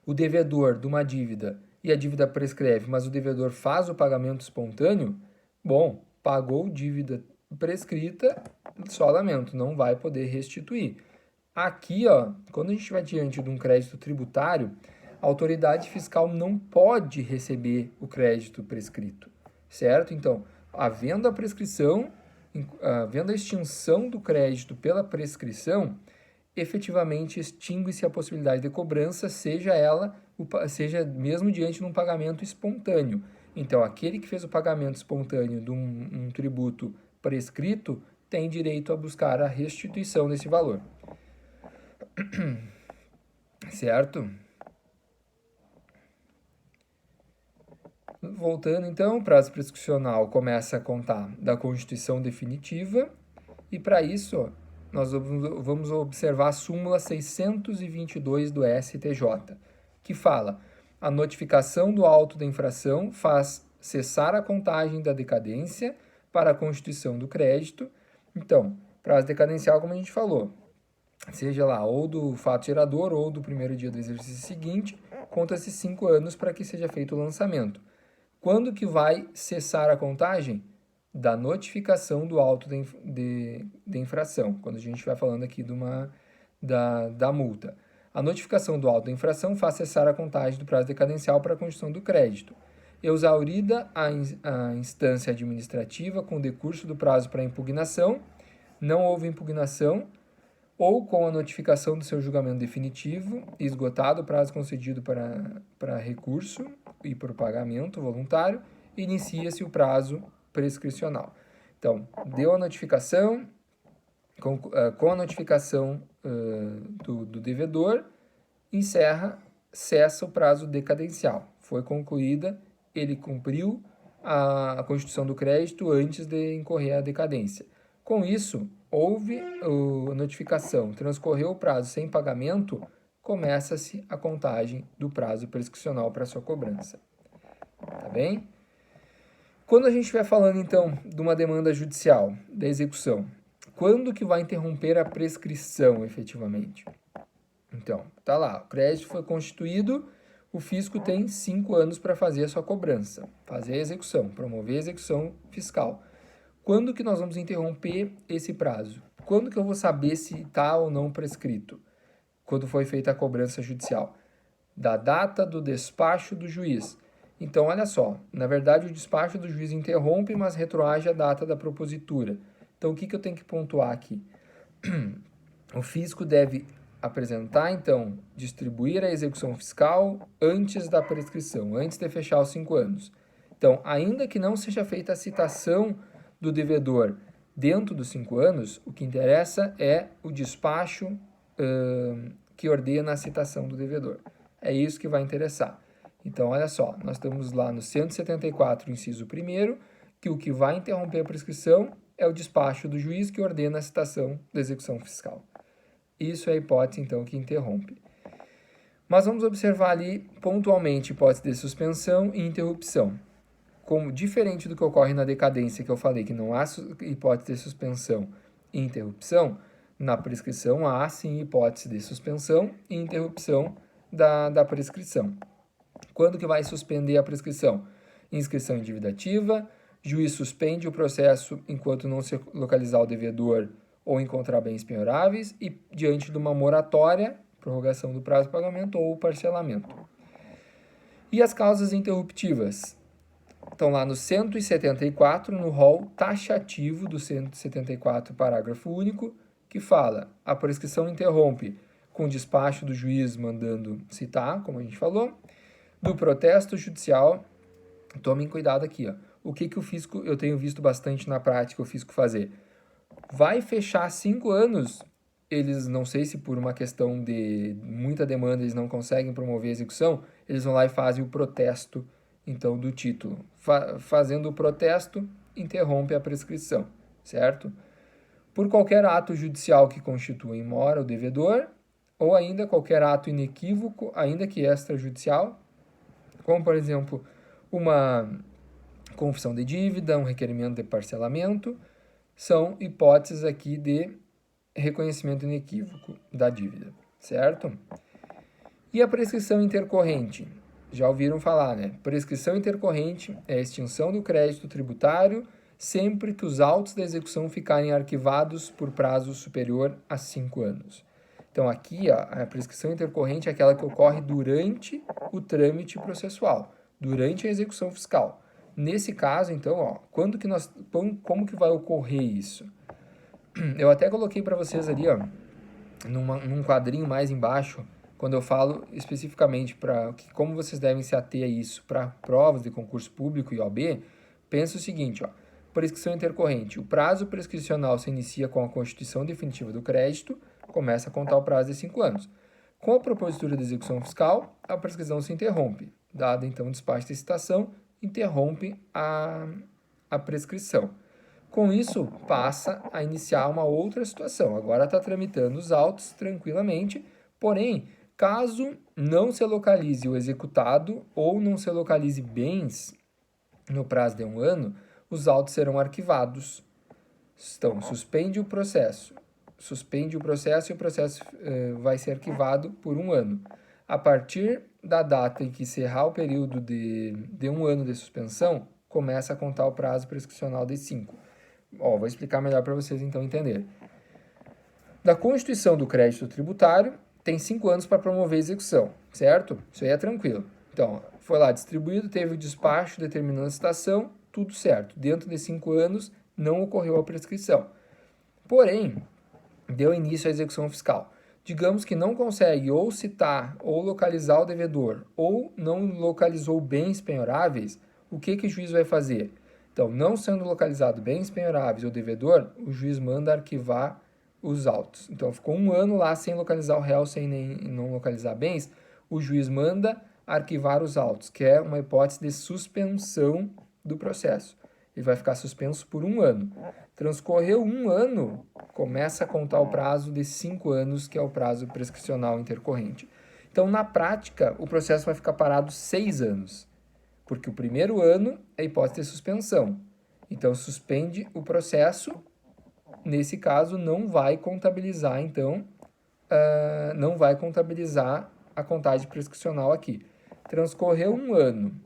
Speaker 1: o devedor de uma dívida e a dívida prescreve, mas o devedor faz o pagamento espontâneo, bom, pagou dívida prescrita, só lamento, não vai poder restituir. Aqui, quando a gente vai diante de um crédito tributário, a autoridade fiscal não pode receber o crédito prescrito, certo? Então, havendo a prescrição, havendo a extinção do crédito pela prescrição, efetivamente extingue-se a possibilidade de cobrança, seja mesmo diante de um pagamento espontâneo. Então, aquele que fez o pagamento espontâneo de um tributo prescrito tem direito a buscar a restituição desse valor. Certo? Voltando, então, o prazo prescricional começa a contar da constituição definitiva e, para isso, nós vamos observar a súmula 622 do STJ, que fala: a notificação do auto da infração faz cessar a contagem da decadência para a constituição do crédito. Então, prazo decadencial, como a gente falou, seja lá ou do fato gerador ou do primeiro dia do exercício seguinte, conta-se 5 anos para que seja feito o lançamento. Quando que vai cessar a contagem? Da notificação do auto de infração, quando a gente vai falando aqui da multa. A notificação do auto de infração faz cessar a contagem do prazo decadencial para a constituição do crédito. Exaurida a instância administrativa com decurso do prazo para impugnação, não houve impugnação, ou com a notificação do seu julgamento definitivo, esgotado o prazo concedido para recurso e por pagamento voluntário, inicia-se o prazo prescricional. Então, deu a notificação, com a notificação do devedor, cessa o prazo decadencial. Foi concluída, ele cumpriu a constituição do crédito antes de incorrer a decadência. Com isso, houve a notificação, transcorreu o prazo sem pagamento, começa-se a contagem do prazo prescricional para sua cobrança. Tá bem? Quando a gente estiver falando, então, de uma demanda judicial, da execução, quando que vai interromper a prescrição, efetivamente? Então, tá lá, o crédito foi constituído, o fisco tem 5 anos para fazer a sua cobrança, fazer a execução, promover a execução fiscal. Quando que nós vamos interromper esse prazo? Quando que eu vou saber se está ou não prescrito? Quando foi feita a cobrança judicial? Da data do despacho do juiz. Então, olha só, na verdade o despacho do juiz interrompe, mas retroage a data da propositura. Então, o que eu tenho que pontuar aqui? O fisco deve apresentar, então, distribuir a execução fiscal antes da prescrição, antes de fechar os 5 anos. Então, ainda que não seja feita a citação do devedor dentro dos 5 anos, o que interessa é o despacho que ordena a citação do devedor. É isso que vai interessar. Então, olha só, nós estamos lá no 174, inciso 1º, que o que vai interromper a prescrição é o despacho do juiz que ordena a citação da execução fiscal. Isso é a hipótese, então, que interrompe. Mas vamos observar ali pontualmente hipótese de suspensão e interrupção. Como diferente do que ocorre na decadência, que eu falei que não há hipótese de suspensão e interrupção, na prescrição há sim hipótese de suspensão e interrupção da prescrição. Quando que vai suspender a prescrição? Inscrição em dívida ativa, juiz suspende o processo enquanto não se localizar o devedor ou encontrar bens penhoráveis e diante de uma moratória, prorrogação do prazo de pagamento ou parcelamento. E as causas interruptivas? Estão lá no 174, no rol taxativo do 174, parágrafo único, que fala: a prescrição interrompe com despacho do juiz mandando citar, como a gente falou, do protesto judicial. Tomem cuidado aqui, ó. O que o fisco, eu tenho visto bastante na prática o fisco fazer? Vai fechar 5 anos, eles, não sei se por uma questão de muita demanda eles não conseguem promover a execução, eles vão lá e fazem o protesto, então, do título. Fazendo o protesto, interrompe a prescrição, certo? Por qualquer ato judicial que constitua em mora o devedor, ou ainda qualquer ato inequívoco, ainda que extrajudicial, como, por exemplo, uma confissão de dívida, um requerimento de parcelamento, são hipóteses aqui de reconhecimento inequívoco da dívida, certo? E a prescrição intercorrente? Já ouviram falar, né? Prescrição intercorrente é a extinção do crédito tributário sempre que os autos da execução ficarem arquivados por prazo superior a 5 anos. Então, aqui, ó, a prescrição intercorrente é aquela que ocorre durante o trâmite processual, durante a execução fiscal. Nesse caso, então, ó, como que vai ocorrer isso? Eu até coloquei para vocês ali, ó, num quadrinho mais embaixo, quando eu falo especificamente para como vocês devem se ater a isso para provas de concurso público e OAB, pensa o seguinte, ó, prescrição intercorrente. O prazo prescricional se inicia com a constituição definitiva do crédito, começa a contar o prazo de 5 anos. Com a propositura de execução fiscal, a prescrição se interrompe. Dada, então, o despacho de citação, interrompe a prescrição. Com isso, passa a iniciar uma outra situação. Agora está tramitando os autos tranquilamente, porém, caso não se localize o executado ou não se localize bens no prazo de 1 ano, os autos serão arquivados. Então, suspende o processo e o processo vai ser arquivado por 1 ano. A partir da data em que encerrar o período de 1 ano de suspensão, começa a contar o prazo prescricional de 5. Vou explicar melhor para vocês então entenderem. Da constituição do crédito tributário, tem 5 anos para promover a execução, certo? Isso aí é tranquilo. Então, foi lá distribuído, teve o despacho determinando a citação, tudo certo. Dentro de 5 anos, não ocorreu a prescrição. Porém, deu início à execução fiscal. Digamos que não consegue ou citar ou localizar o devedor, ou não localizou bens penhoráveis, o que o juiz vai fazer? Então, não sendo localizado bens penhoráveis ou devedor, o juiz manda arquivar os autos. Então, ficou 1 ano lá sem localizar o réu, sem não localizar bens, o juiz manda arquivar os autos, que é uma hipótese de suspensão do processo. Ele vai ficar suspenso por 1 ano. Transcorreu 1 ano, começa a contar o prazo de 5 anos, que é o prazo prescricional intercorrente. Então, na prática, o processo vai ficar parado 6 anos, porque o primeiro ano é hipótese de suspensão. Então, suspende o processo, nesse caso, não vai contabilizar, então, não vai contabilizar a contagem prescricional aqui. Transcorreu 1 ano,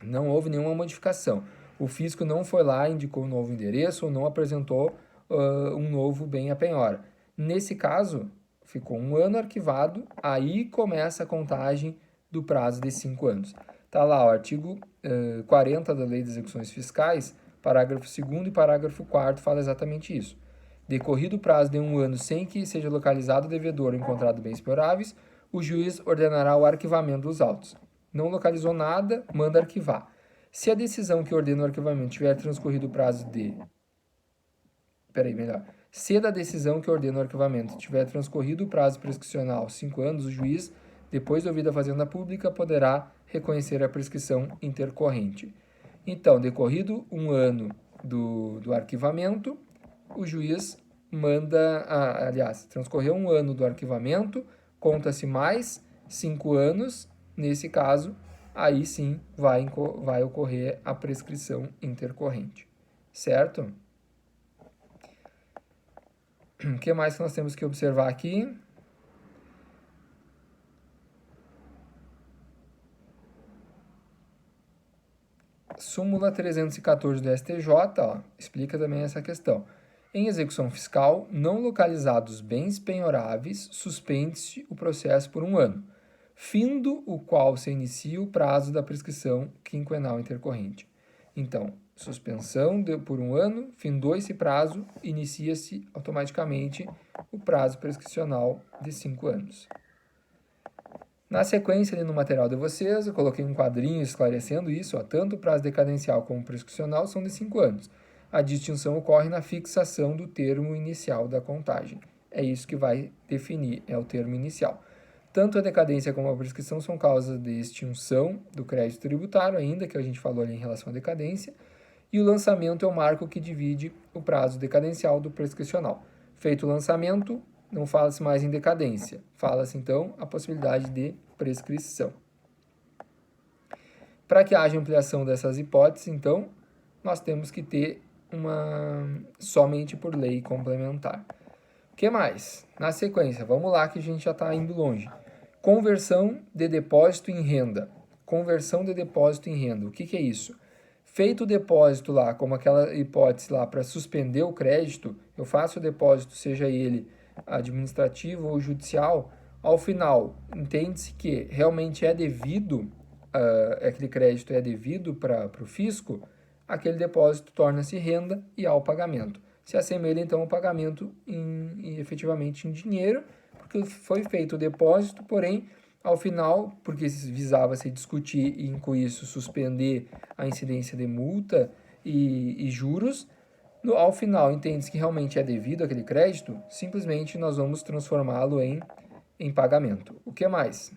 Speaker 1: não houve nenhuma modificação. O fisco não foi lá, indicou um novo endereço ou não apresentou um novo bem à penhora. Nesse caso, ficou 1 ano arquivado, aí começa a contagem do prazo de 5 anos. Está lá o artigo 40 da Lei de Execuções Fiscais, parágrafo 2º e parágrafo 4º fala exatamente isso. Decorrido o prazo de 1 ano sem que seja localizado o devedor ou encontrado bens penhoráveis, o juiz ordenará o arquivamento dos autos. Não localizou nada, manda arquivar. Se a decisão que ordena o arquivamento tiver transcorrido o prazo de melhor. Se da decisão que ordena o arquivamento tiver transcorrido o prazo prescricional 5 anos, o juiz, depois de ouvida a Fazenda Pública, poderá reconhecer a prescrição intercorrente. Então, decorrido 1 ano do arquivamento, o juiz manda, transcorreu 1 ano do arquivamento, conta-se mais 5 anos, nesse caso, aí sim vai ocorrer a prescrição intercorrente, certo? O que mais que nós temos que observar aqui? Súmula 314 do STJ, explica também essa questão. Em execução fiscal, não localizados bens penhoráveis, suspende-se o processo por 1 ano, findo o qual se inicia o prazo da prescrição quinquenal intercorrente. Então, suspensão por 1 ano, findou esse prazo, inicia-se automaticamente o prazo prescricional de 5 anos. Na sequência, ali no material de vocês, eu coloquei um quadrinho esclarecendo isso. Tanto o prazo decadencial como o prescricional são de 5 anos. A distinção ocorre na fixação do termo inicial da contagem. É isso que vai definir, é o termo inicial. Tanto a decadência como a prescrição são causas de extinção do crédito tributário, ainda que a gente falou ali em relação à decadência, e o lançamento é o marco que divide o prazo decadencial do prescricional. Feito o lançamento, não fala-se mais em decadência, fala-se então a possibilidade de prescrição. Para que haja ampliação dessas hipóteses, então, nós temos que ter somente por lei complementar. O que mais? Na sequência, vamos lá que a gente já está indo longe. Conversão de depósito em renda. Conversão de depósito em renda. O que é isso? Feito o depósito lá, como aquela hipótese lá, para suspender o crédito, eu faço o depósito, seja ele administrativo ou judicial, ao final, entende-se que realmente é devido, aquele crédito é devido para o fisco, aquele depósito torna-se renda e há o pagamento. Se assemelha, então, ao pagamento efetivamente em dinheiro, porque foi feito o depósito, porém, ao final, porque visava-se discutir e, com isso, suspender a incidência de multa e juros, ao final, entende-se que realmente é devido aquele crédito, simplesmente nós vamos transformá-lo em pagamento. O que mais?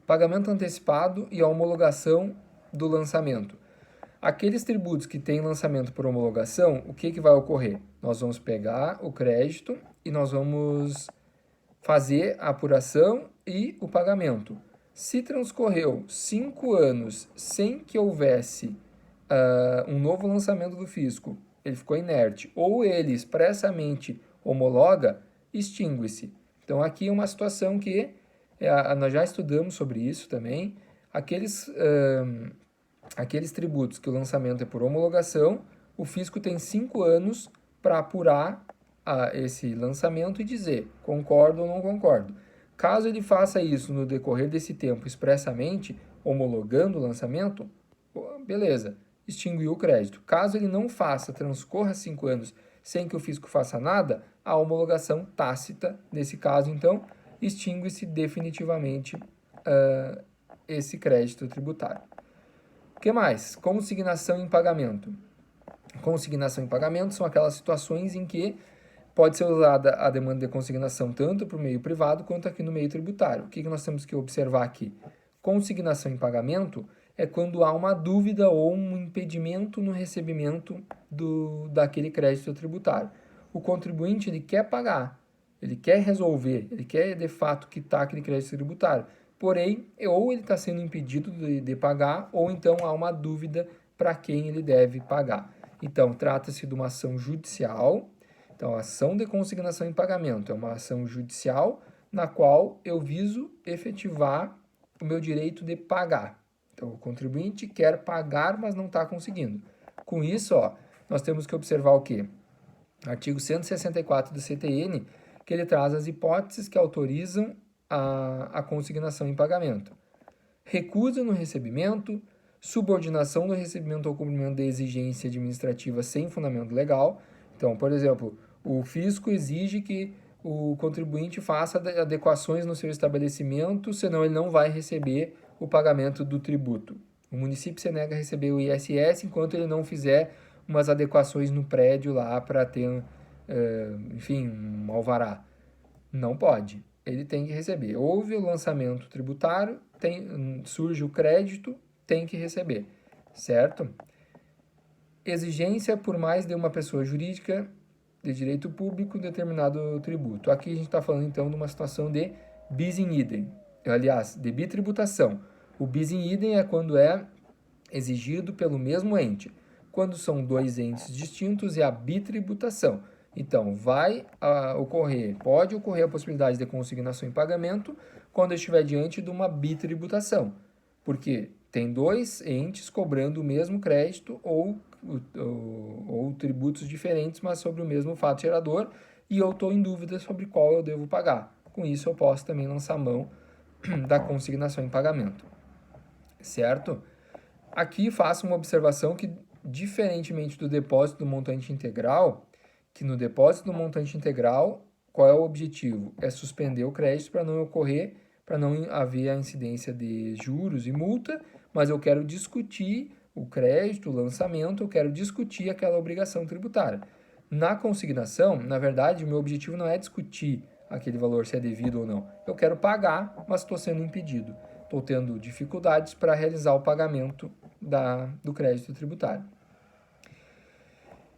Speaker 1: Pagamento antecipado e a homologação do lançamento. Aqueles tributos que têm lançamento por homologação, o que vai ocorrer? Nós vamos pegar o crédito e nós vamos fazer a apuração e o pagamento. Se transcorreu 5 anos sem que houvesse um novo lançamento do fisco, ele ficou inerte, ou ele expressamente homologa, extingue-se. Então, aqui é uma situação que nós já estudamos sobre isso também. Aqueles tributos que o lançamento é por homologação, o fisco tem 5 anos para apurar esse lançamento e dizer concordo ou não concordo. Caso ele faça isso no decorrer desse tempo expressamente, homologando o lançamento, beleza, extinguiu o crédito. Caso ele não faça, transcorra 5 anos sem que o fisco faça nada, a homologação tácita, nesse caso, então, extingue-se definitivamente esse crédito tributário. O que mais? Consignação em pagamento. Consignação em pagamento são aquelas situações em que pode ser usada a demanda de consignação tanto para o meio privado quanto aqui no meio tributário. O que nós temos que observar aqui? Consignação em pagamento é quando há uma dúvida ou um impedimento no recebimento daquele crédito tributário. O contribuinte ele quer pagar, ele quer resolver, ele quer de fato quitar aquele crédito tributário. Porém, ou ele está sendo impedido de pagar, ou então há uma dúvida para quem ele deve pagar. Então, trata-se de uma ação judicial. Então, a ação de consignação em pagamento é uma ação judicial na qual eu viso efetivar o meu direito de pagar. Então, o contribuinte quer pagar, mas não está conseguindo. Com isso, nós temos que observar o quê? Artigo 164 do CTN, que ele traz as hipóteses que autorizam a consignação em pagamento. Recusa no recebimento, subordinação do recebimento ao cumprimento da exigência administrativa sem fundamento legal. Então, por exemplo, o fisco exige que o contribuinte faça adequações no seu estabelecimento, senão ele não vai receber o pagamento do tributo. O município se nega a receber o ISS enquanto ele não fizer umas adequações no prédio lá para ter, enfim, um alvará. Não pode. Ele tem que receber. Houve o lançamento tributário, surge o crédito, tem que receber, certo? Exigência por mais de uma pessoa jurídica de direito público determinado tributo. Aqui a gente está falando então de uma situação de bis in idem, aliás, de bitributação. O bis in idem é quando é exigido pelo mesmo ente. Quando são dois entes distintos, é a bitributação. Então, pode ocorrer a possibilidade de consignação em pagamento quando estiver diante de uma bitributação, porque tem dois entes cobrando o mesmo crédito ou tributos diferentes, mas sobre o mesmo fato gerador, e eu estou em dúvida sobre qual eu devo pagar. Com isso, eu posso também lançar mão da consignação em pagamento, certo? Aqui faço uma observação que, diferentemente do depósito do montante integral, que no depósito do montante integral, qual é o objetivo? É suspender o crédito para não haver a incidência de juros e multa, mas eu quero discutir o crédito, o lançamento, eu quero discutir aquela obrigação tributária. Na consignação, na verdade, o meu objetivo não é discutir aquele valor se é devido ou não. Eu quero pagar, mas estou sendo impedido. Estou tendo dificuldades para realizar o pagamento do crédito tributário.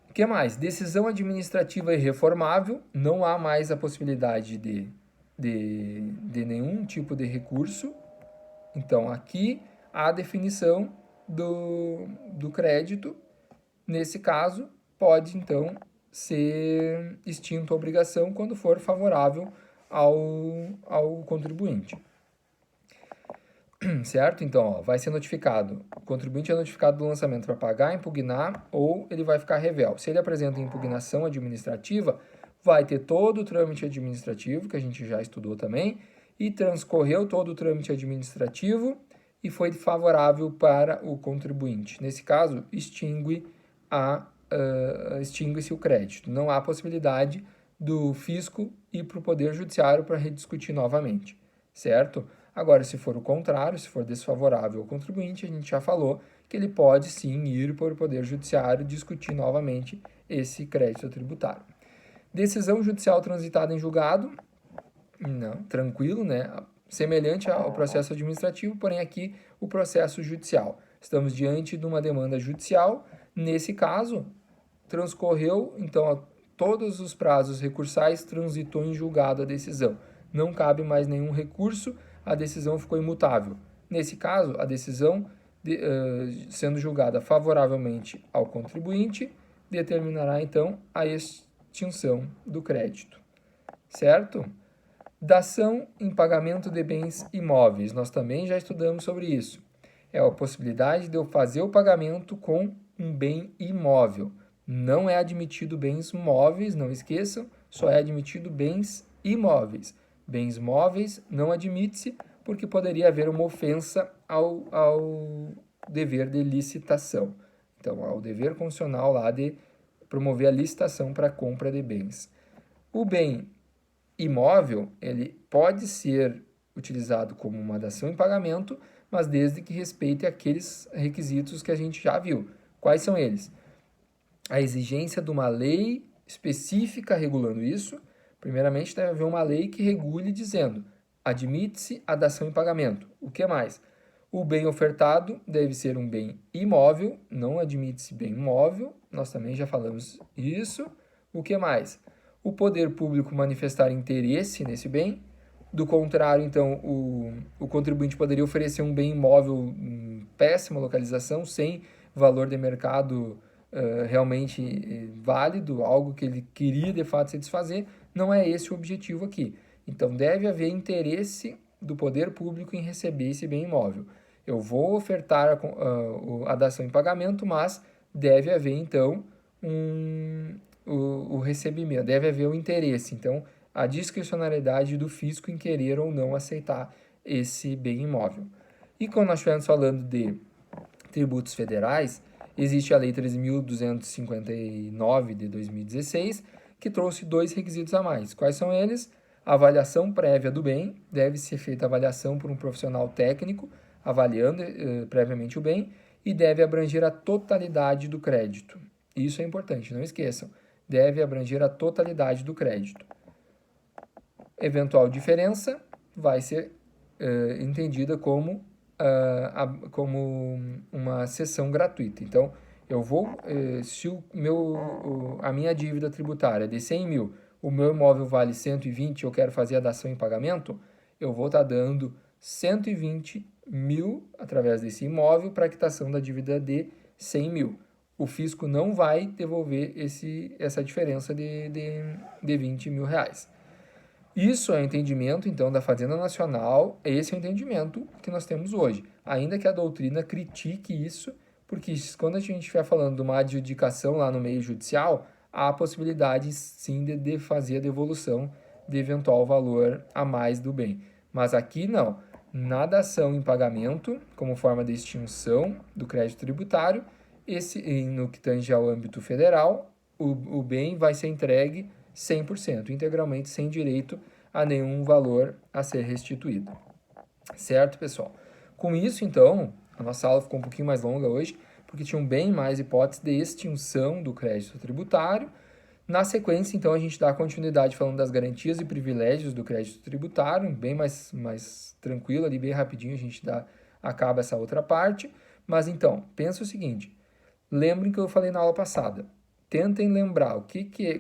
Speaker 1: O que mais? Decisão administrativa irreformável, não há mais a possibilidade de nenhum tipo de recurso. Então, aqui há a definição do crédito. Nesse caso, pode, então, ser extinta a obrigação quando for favorável ao contribuinte. Certo? Então, vai ser notificado. O contribuinte é notificado do lançamento para pagar, impugnar ou ele vai ficar revel. Se ele apresenta impugnação administrativa, vai ter todo o trâmite administrativo, que a gente já estudou também, e transcorreu todo o trâmite administrativo e foi favorável para o contribuinte. Nesse caso, extingue-se o crédito. Não há possibilidade do fisco ir para o Poder Judiciário para rediscutir novamente, certo? Agora, se for o contrário, se for desfavorável ao contribuinte, a gente já falou que ele pode sim ir para o Poder Judiciário discutir novamente esse crédito tributário. Decisão judicial transitada em julgado, não, tranquilo, né? Semelhante ao processo administrativo, porém aqui o processo judicial. Estamos diante de uma demanda judicial. Nesse caso, transcorreu, então, todos os prazos recursais, transitou em julgado a decisão. Não cabe mais nenhum recurso, a decisão ficou imutável. Nesse caso, a decisão, sendo julgada favoravelmente ao contribuinte, determinará, então, a extinção do crédito. Certo? Dação em pagamento de bens imóveis. Nós também já estudamos sobre isso. É a possibilidade de eu fazer o pagamento com um bem imóvel. Não é admitido bens móveis, não esqueçam, só é admitido bens imóveis. Bens móveis não admite-se porque poderia haver uma ofensa ao dever de licitação. Então, ao dever constitucional lá de promover a licitação para a compra de bens. O bem imóvel, ele pode ser utilizado como uma dação em pagamento, mas desde que respeite aqueles requisitos que a gente já viu. Quais são eles? A exigência de uma lei específica regulando isso. Primeiramente, deve haver uma lei que regule dizendo: admite-se a dação em pagamento. O que mais? O bem ofertado deve ser um bem imóvel, não admite-se bem imóvel. Nós também já falamos isso. O que mais? O poder público manifestar interesse nesse bem. Do contrário, então, o contribuinte poderia oferecer um bem imóvel em péssima localização, sem valor de mercado realmente válido, algo que ele queria de fato satisfazer. Não é esse o objetivo aqui. Então, deve haver interesse do poder público em receber esse bem imóvel. Eu vou ofertar a dação em pagamento, mas deve haver, então, o recebimento, deve haver o interesse. Então, a discricionariedade do fisco em querer ou não aceitar esse bem imóvel. E quando nós estivermos falando de tributos federais, existe a Lei 13.259 de 2016, que trouxe 2 requisitos a mais. Quais são eles? A avaliação prévia do bem, deve ser feita a avaliação por um profissional técnico, avaliando previamente o bem, e deve abranger a totalidade do crédito. Isso é importante, não esqueçam. Deve abranger a totalidade do crédito. Eventual diferença vai ser entendida como uma cessão gratuita. Então, eu vou, se a minha dívida tributária é de 100 mil, o meu imóvel vale 120, eu quero fazer a dação em pagamento, eu vou estar dando 120 mil através desse imóvel para a quitação da dívida de 100 mil. O fisco não vai devolver essa diferença de 20 mil reais. Isso é o entendimento, então, da Fazenda Nacional, esse é o entendimento que nós temos hoje. Ainda que a doutrina critique isso, porque quando a gente estiver falando de uma adjudicação lá no meio judicial, há a possibilidade, sim, de fazer a devolução de eventual valor a mais do bem. Mas aqui não. Na dação em pagamento, como forma de extinção do crédito tributário, no que tange ao âmbito federal, o bem vai ser entregue 100%, integralmente, sem direito a nenhum valor a ser restituído. Certo, pessoal? Com isso, então, a nossa aula ficou um pouquinho mais longa hoje, porque tinham bem mais hipóteses de extinção do crédito tributário. Na sequência, então, a gente dá continuidade falando das garantias e privilégios do crédito tributário, bem mais tranquilo ali, bem rapidinho a gente acaba essa outra parte. Mas então, pensa o seguinte, lembrem que eu falei na aula passada, tentem lembrar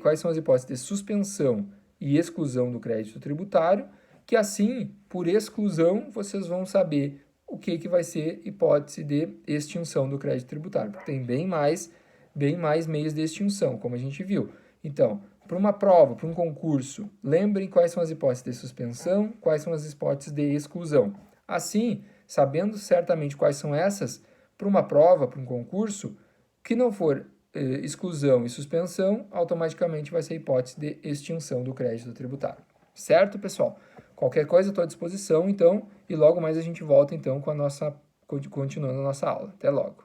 Speaker 1: quais são as hipóteses de suspensão e exclusão do crédito tributário, que assim, por exclusão, vocês vão saber o que vai ser hipótese de extinção do crédito tributário, porque tem bem mais meios de extinção, como a gente viu. Então, para uma prova, para um concurso, lembrem quais são as hipóteses de suspensão, quais são as hipóteses de exclusão. Assim, sabendo certamente quais são essas, para uma prova, para um concurso, que não for exclusão e suspensão, automaticamente vai ser hipótese de extinção do crédito tributário. Certo, pessoal? Qualquer coisa, estou à disposição, então, e logo mais a gente volta, então, continuando a nossa aula. Até logo.